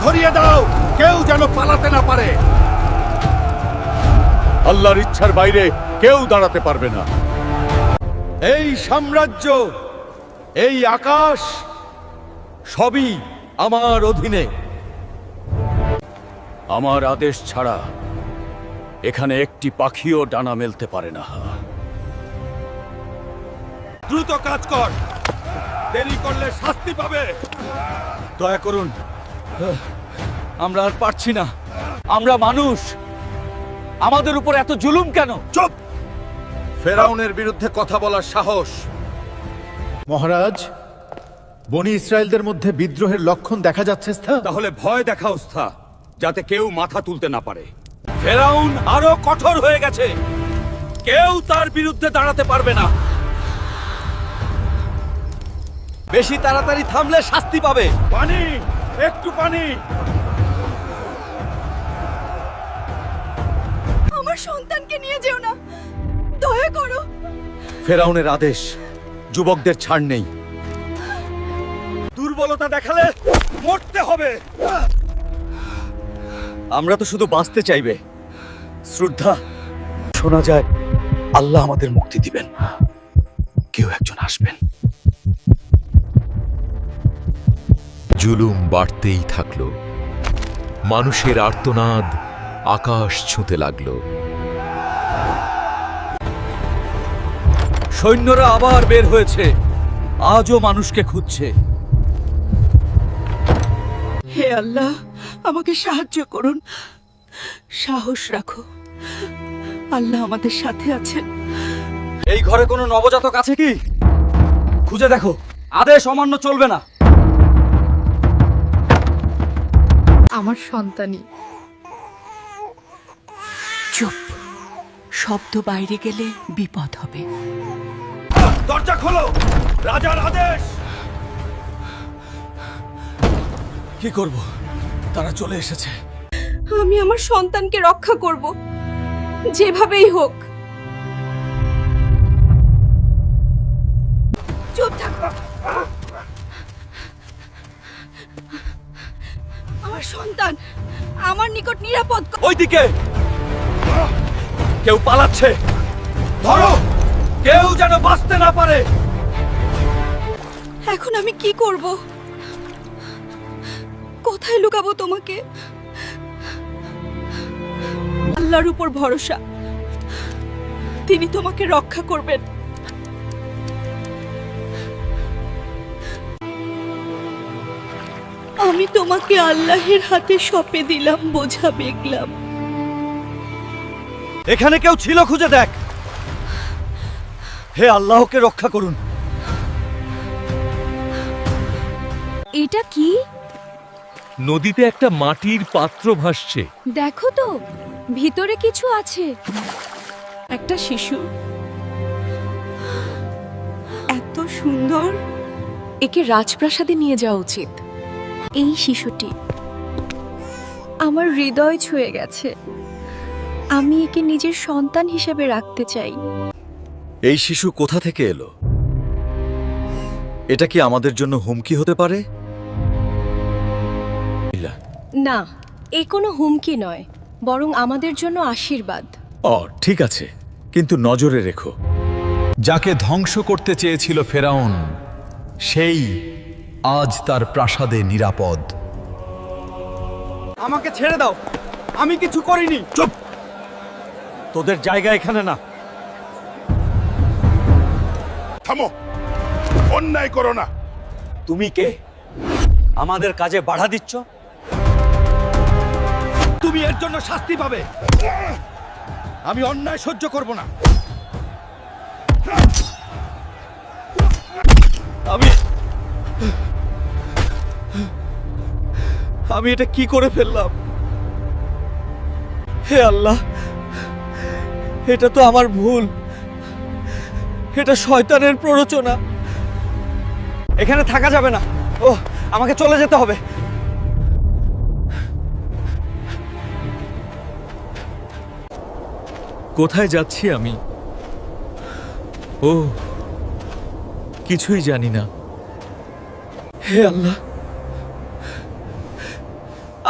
ধরিয়ে দাও, কেউ যেন পালাতে না পারে। আল্লাহর ইচ্ছার বাইরে কেউ দাঁড়াতে পারবে না। এই সাম্রাজ্য, এই আকাশ সবই আমার অধীনে। আমার আদেশ ছাড়া এখানে একটি পাখিও ডানা মেলতে পারে না। দ্রুত কাজ কর, দেরি করলে শাস্তি পাবে। দয়া করুন, আমরা আর পারছি না। আমরা মানুষ, আমাদের উপর এত জুলুম কেন? চুপ! ফেরাউনের বিরুদ্ধে কথা বলার সাহস? মহারাজ, বনি ইসরায়েলদের মধ্যে বিদ্রোহের লক্ষণ দেখা যাচ্ছে। তাহলে ভয় দেখাও, যাতে কেউ মাথা তুলতে না পারে। ফেরাউন আরো কঠোর হয়ে গেছে, কেউ তার বিরুদ্ধে দাঁড়াতে পারবে না। বেশি তাড়াতাড়ি থামলে শাস্তি পাবে। পানি, একটু পানি। আমার সন্তানকে নিয়ে যেও না, দয়া করো। ফেরাউনের আদেশ, যুবকদের ছাড় নেই। দুর্বলতা দেখালে মরতে হবে। আমরা তো শুধু বাঁচতে চাইবে। শ্রদ্ধা, শোনা যায় আল্লাহ আমাদের মুক্তি দিবেন, কেউ একজন আসবেন। জুলুম বাড়তেই থাকল, মানুষের আর্তনাদ আকাশ ছুঁতে লাগল। সৈন্যরা আবার বের হয়েছে, আজও মানুষকে খুঁজছে। হে আল্লাহ, আমাকে সাহায্য করুন, সাহস রাখো। আল্লাহ আমাদের সাথে আছেন। এই ঘরে কোনো নবজাতক আছে কি? খুঁজে দেখো, আদেশ অমান্য চলবে না। আমার সন্তানই। চুপ, শব্দ বাইরে গেলে বিপদ হবে। দরজা খোলো, রাজার আদেশ। কি করব? তারা চলে এসেছে। আমি আমার সন্তানকে রক্ষা করব, যেভাবেই হোক। চুপ থাকো। আমার সন্তান আমার নিকট নিরাপদ। ওইদিকে কেউ পালাচ্ছে, ধরো, কেউ যেন বাঁচতে না পারে। এখন আমি কি করব? কোথায় লুকাবো তোমাকে? আল্লাহর উপর ভরসা, তিনি তোমাকে রক্ষা করবেন। আমি তোমাকে আল্লাহের হাতে সঁপে দিলাম, বোঝা বেগলাম। এখানে কেউ ছিল, খুঁজে দেখ। হে আল্লাহকে রক্ষা করুন। এটা কি? নদীতে একটা মাটির পাত্র ভাসছে। দেখো তো, ভিতরে কিছু আছে। একটা শিশু, এত সুন্দর। একে রাজপ্রাসাদে নিয়ে যাওয়া উচিত। এই শিশুটি আমার হৃদয় ছুঁয়ে গেছে। আমি একে নিজের সন্তান হিসেবে রাখতে চাই। এই শিশু কোথা থেকে এলো? এটা কি আমাদের জন্য হুমকি হতে পারে? না, এ কোনো হুমকি নয়, বরং আমাদের জন্য আশীর্বাদ। ঠিক আছে, কিন্তু নজরে রেখো। যাকে ধ্বংস করতে চেয়েছিল ফেরাউন, সেই আজ তার প্রাসাদে নিরাপদ। আমাকে ছেড়ে দাও, আমি কিছু করিনি। চুপ! তোদের জায়গা এখানে না। থামো, অন্যায় করো না। তুমি কে? আমাদের কাজে বাধা দিচ্ছ? তুমি এর জন্য শাস্তি পাবে। আমি অন্যায় সহ্য করব না। আমি এটা কি করে ফেললাম? হে আল্লাহ, এটা তো আমার ভুল। এটা শয়তানের প্ররোচনা। এখানে থাকা যাবে না। আমাকে চলে যেতে হবে। কোথায় যাচ্ছি আমি? কিছুই জানি না। হে আল্লাহ,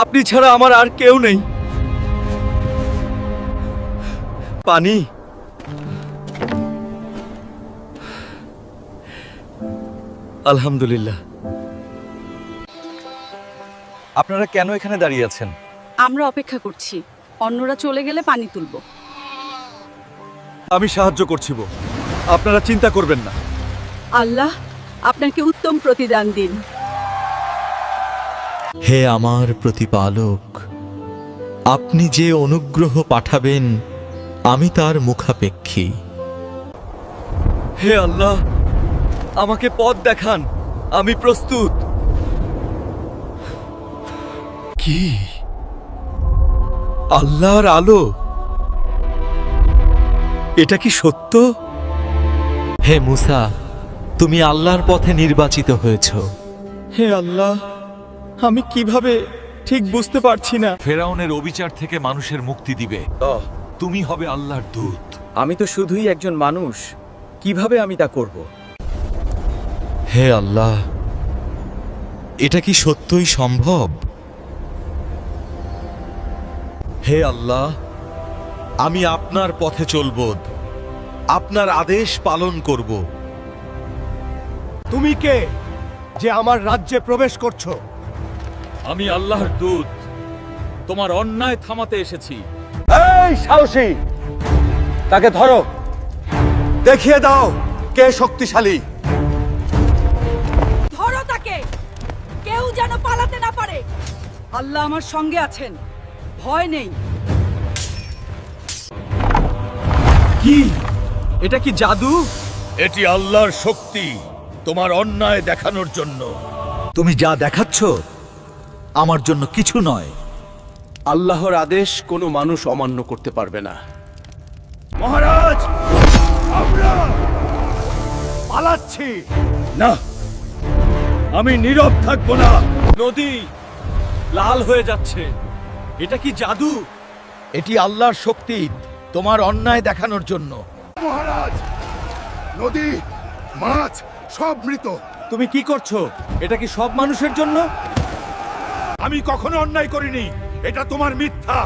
আপনি ছাড়া আমার আর কেউ নেই। পানি। আলহামদুলিল্লাহ। আপনারা কেন এখানে দাঁড়িয়ে আছেন? আমরা অপেক্ষা করছি, অন্যরা চলে গেলে পানি তুলব। আমি সাহায্য করছি। আপনারা চিন্তা করবেন না। আল্লাহ আপনাকে উত্তম প্রতিদান দিন। হে আমার প্রতিপালক, আপনি যে অনুগ্রহ পাঠাবেন আমি তার মুখাপেক্ষী। হে আল্লাহ, আমাকে পথ দেখান, আমি প্রস্তুত। কি আল্লাহর আলো? এটা কি সত্য? হে মুসা, তুমি আল্লাহর পথে নির্বাচিত হয়েছ। হে আল্লাহ, আমি কিভাবে ঠিক বুঝতে পারছি না। ফেরাউনের অবিচার থেকে মানুষের মুক্তি দিবে। তুমি হবে আল্লাহর দূত। আমি তো শুধুই একজন মানুষ, কিভাবে আমি তা করব? হে আল্লাহ, এটা কি সত্যই সম্ভব? হে আল্লাহ, আমি আপনার পথে চলব, আপনার আদেশ পালন করব। তুমি কে যে আমার রাজ্যে প্রবেশ করছো? আমি আল্লাহর দূত, তোমার অন্যায় থামাতে এসেছি। এই সাহসী, তাকে ধরো, দেখিয়ে দাও কে শক্তিশালী। ধরো তাকে, কেউ যেন পালাতে না পারে। আল্লাহ আমার সঙ্গে আছেন, ভয় নেই। কি এটা কি জাদু? এটি আল্লাহর শক্তি তোমার অন্যায় দেখানোর জন্য। তুমি যা দেখাচ্ছ আমার জন্য কিছু নয়। আল্লাহর আদেশ কোনো মানুষ অমান্য করতে পারবে না। মহারাজ, আমরা পালাচ্ছি না, আমি নীরব থাকবো না। নদী লাল হয়ে যাচ্ছে। এটা কি জাদু? এটি আল্লাহর শক্তি তোমার অন্যায় দেখানোর জন্য। মহারাজ, নদী, মাছ সব মৃত। তুমি কি করছো? এটা কি সব মানুষের জন্য? আমি কখনো অন্যায় করিনি, এটা তোমার মিথ্যা।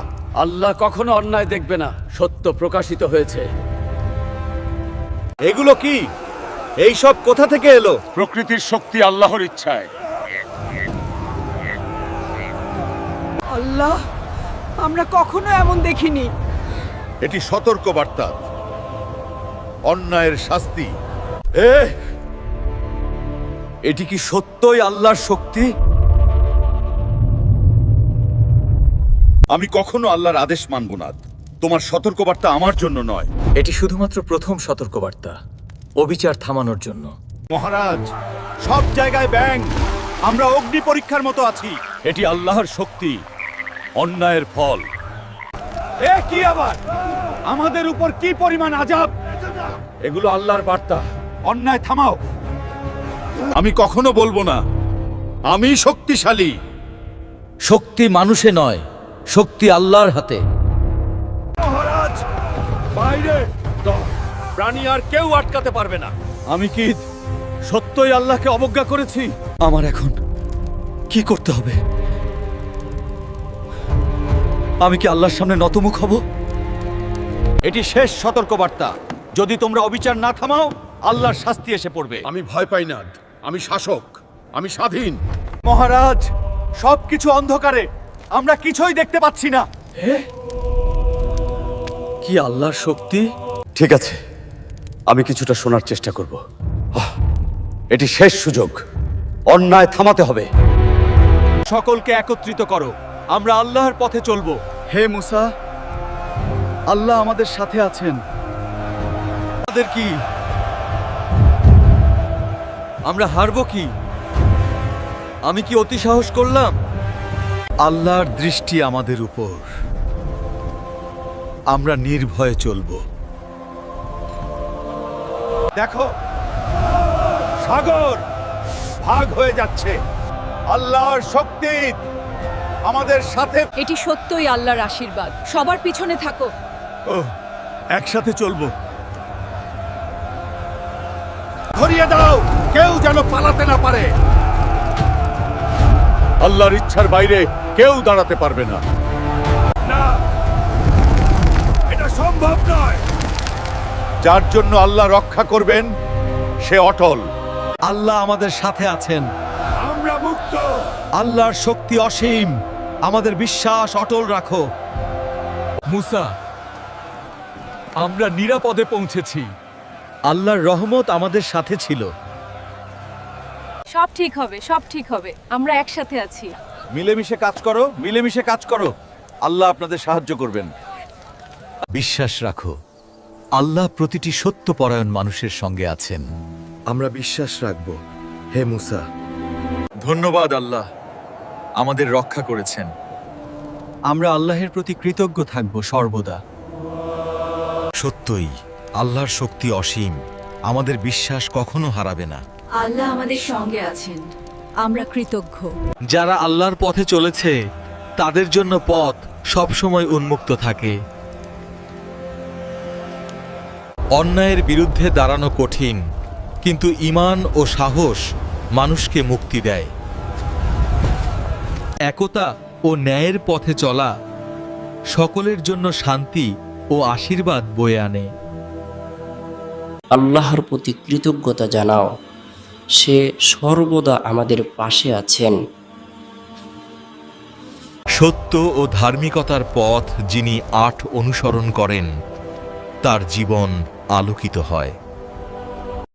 আল্লাহ কখনো অন্যায় দেখবে না, সত্য প্রকাশিত হয়েছে। এগুলো কি? এই সব কোথা থেকে এলো? প্রকৃতির শক্তি আল্লাহর ইচ্ছায়। আল্লাহ, আমরা কখনো এমন দেখিনি। এটি সতর্ক বার্তা, অন্যায়ের শাস্তি। এটি কি সত্যই আল্লাহর শক্তি? আমি কখনো আল্লাহর আদেশ মানব না। তোমার সতর্কবার্তা আমার জন্য নয়। এটি শুধুমাত্র প্রথম সতর্কবার্তা, অবিচার থামানোর জন্য। মহারাজ, সব জায়গায় ব্যাঙ। আমরা অগ্নি পরীক্ষার মতো আছি। এটি আল্লাহর শক্তি, অন্যায়ের ফল। এ কি আবার? আমাদের উপর কি পরিমাণ আযাব! এগুলো আল্লাহর বার্তা। অন্যায় থামাও। আমি কখনো বলবো না আমি শক্তিশালী। শক্তি মানুষে নয়, শক্তি আল্লাহর হাতে। মহারাজ, বাইরে প্রাণী আর কেউ আটকাতে পারবে না। আমি কি সত্যই আল্লাহকে অবজ্ঞা করেছি? আমার এখন কি করতে হবে? আমি কি আল্লাহর সামনে নতমুখ হব? এটি শেষ সতর্কবার্তা। যদি তোমরা অবিচার না থামাও, আল্লাহর শাস্তি এসে পড়বে। আমি ভয় পাই না, আমি শাসক, আমি স্বাধীন। মহারাজ, সবকিছু অন্ধকারে, আমরা কিছুই দেখতে পাচ্ছি না। কি আল্লাহর শক্তি! ঠিক আছে, আমি কিছুটা শোনার চেষ্টা করব। এটি শেষ সুযোগ, অন্যায় থামাতে হবে। সকলকে একত্রিত করো, আমরা আল্লাহর পথে চলবো। হে মুসা, আল্লাহ আমাদের সাথে আছেন। আমাদের কি? আমরা হারবো কি? আমি কি অতি সাহস করলাম? আল্লাহর দৃষ্টি আমাদের উপর, আমরা নির্ভয়ে চলব। দেখো, সাগর ভাগ হয়ে যাচ্ছে। আল্লাহর শক্তি আমাদের সাথে। এটি সত্যই আল্লাহর আশীর্বাদ। সবার পিছনে থাকো। একসাথে চলবো। ধরিয়ে দাও, কেউ যেন পালাতে না পারে। আল্লাহর ইচ্ছার বাইরে কেউ দাঁড়াতে পারবে না। না, এটা সম্ভব নয়। যার জন্য আল্লাহ রক্ষা করবেন সে অটল। আল্লাহ আমাদের সাথে আছেন। আমরা মুক্ত। আল্লাহর শক্তি অসীম। আমাদের বিশ্বাস অটল রাখো। মুসা, আমরা নিরাপদে পৌঁছেছি। আল্লাহর রহমত আমাদের সাথে ছিল। সব ঠিক হবে, সব ঠিক হবে। আমরা একসাথে আছি। মিলেমিশে কাজ করো, মিলেমিশে কাজ করো। আল্লাহ আপনাদের সাহায্য করবেন। বিশ্বাস রাখো, আল্লাহ প্রতিটি সত্যপরায়ণ মানুষের সঙ্গে আছেন। আমরা বিশ্বাস রাখব, হে মুসা। ধন্যবাদ আল্লাহ, আমাদের রক্ষা করেছেন। আমরা আল্লাহের প্রতি কৃতজ্ঞ থাকব সর্বদা। সত্যই আল্লাহর শক্তি অসীম। আমাদের বিশ্বাস কখনো হারাবে না। আল্লাহ আমাদের সঙ্গে আছেন। আমরা কৃতজ্ঞ। যারা আল্লাহর পথে চলেছে তাদের জন্য পথ সবসময় উন্মুক্ত থাকে। অন্যায়ের বিরুদ্ধে দাঁড়ানো কঠিন, কিন্তু ঈমান ও সাহস মানুষকে মুক্তি দেয়। একতা ও ন্যায়ের পথে চলা সকলের জন্য শান্তি ও আশীর্বাদ বয়ে আনে। আল্লাহর প্রতি কৃতজ্ঞতা জানাও, সে সর্বদা আমাদের পাশে আছেন। সত্য ও ধার্মিকতার পথ যিনি অনুসরণ করেন তার জীবন আলোকিত হয়।